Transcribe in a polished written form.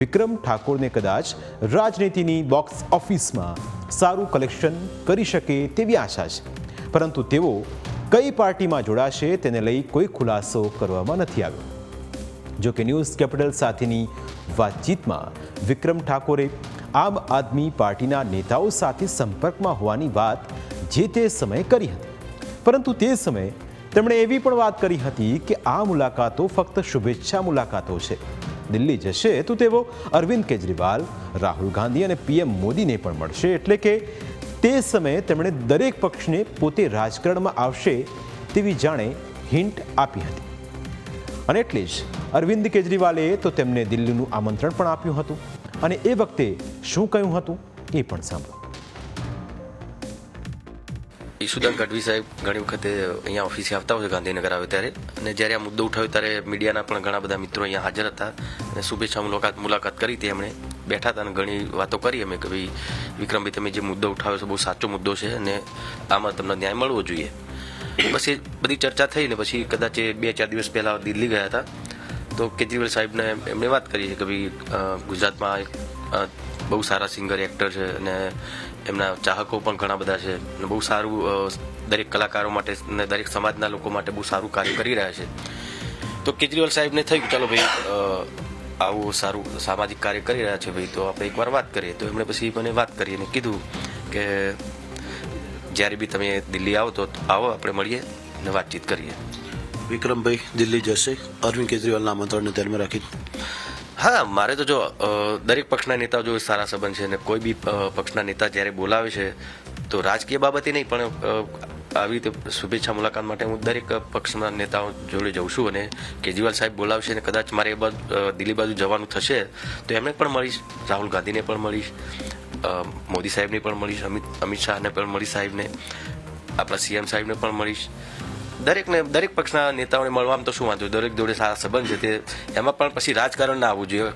વિક્રમ ઠાકોરને કદાચ રાજનીતિની બોક્સ ઓફિસમાં સારું કલેક્શન કરી શકે તેવી આશા છે, પરંતુ તેઓ કઈ પાર્ટીમાં જોડાશે તેને લઈ કોઈ ખુલાસો કરવામાં નથી આવ્યો। જો કે ન્યૂઝ કેપિટલ સાથેની વાતચીતમાં વિક્રમ ઠાકોરે આમ આદમી પાર્ટીના નેતાઓ સાથે સંપર્કમાં હોવાની વાત જે તે સમયે કરી હતી, પરંતુ તે સમયે તેમણે એવી પણ વાત કરી હતી કે આ મુલાકાતો ફક્ત શુભેચ્છા મુલાકાતો છે। દિલ્હી જશે તો તેઓ અરવિંદ કેજરીવાલ, રાહુલ ગાંધી અને પીએમ મોદીને પણ મળશે, એટલે કે તે સમયે તેમણે દરેક પક્ષને પોતે રાજકારણમાં આવશે તેવી જાણે હિન્ટ આપી હતી। અને એટલે જ અરવિંદ કેજરીવાલે તો તેમને દિલ્હીનું આમંત્રણ પણ આપ્યું હતું, અને એ વખતે શું કહ્યું હતું એ પણ સાંભળો। ઈશુદાન ગઢવી સાહેબ ઘણી વખતે અહીંયા ઓફિસે આવતા હોય ગાંધીનગર આવે ત્યારે, અને જ્યારે આ મુદ્દો ઉઠાવ્યો ત્યારે મીડિયાના પણ ઘણા બધા મિત્રો અહીંયા હાજર હતા અને શુભેચ્છા મુલાકાત કરી હતી। એમણે બેઠા હતા અને ઘણી વાતો કરી અમે કે ભાઈ વિક્રમભાઈ, તમે જે મુદ્દો ઉઠાવ્યો છે બહુ સાચો મુદ્દો છે અને આમાં તમને ન્યાય મળવો જોઈએ। બસ એ બધી ચર્ચા થઈ ને પછી કદાચ 2-4 દિવસ પહેલાં દિલ્હી ગયા હતા તો કેજરીવાલ સાહેબને એમણે વાત કરી કે ભાઈ ગુજરાતમાં બહુ સારા સિંગર એક્ટર છે અને એમના ચાહકો પણ ઘણા બધા છે અને બહુ સારું દરેક કલાકારો માટે અને દરેક સમાજના લોકો માટે બહુ સારું કાર્ય કરી રહ્યા છે। તો કેજરીવાલ સાહેબને થયું ચાલો ભાઈ આવું સારું સામાજિક કાર્ય કરી રહ્યા છે ભાઈ, તો આપણે એકવાર વાત કરીએ। તો એમણે પછી મને વાત કરી અને કીધું કે જ્યારે બી તમે દિલ્હી આવો તો આવો, આપણે મળીએ અને વાતચીત કરીએ। વિક્રમભાઈ દિલ્હી જશે અરવિંદ કેજરીવાલના આમંત્રણને ધ્યાનમાં રાખી? હા, મારે તો જો દરેક પક્ષના નેતાઓ જો સારા સંબંધ છે અને કોઈ બી પક્ષના નેતા જ્યારે બોલાવે છે તો રાજકીય બાબતે નહીં પણ આવી રીતે શુભેચ્છા મુલાકાત માટે હું દરેક પક્ષના નેતાઓ જોડે જઉં છું, અને કેજરીવાલ સાહેબ બોલાવશે અને કદાચ મારે દિલ્હી બાજુ જવાનું થશે તો એમને પણ મળીશ, રાહુલ ગાંધીને પણ મળીશ, મોદી સાહેબને પણ મળીશ, અમિત શાહને પણ મળીશ, સાહેબને આપણા સીએમ સાહેબને પણ મળીશ। દરેક પક્ષના નેતાઓને મળવામાં તો શું વાંધો, દરેક જોડે સારા સંબંધ છે તે એમાં પણ પછી રાજકારણ ના આવવું જોઈએ।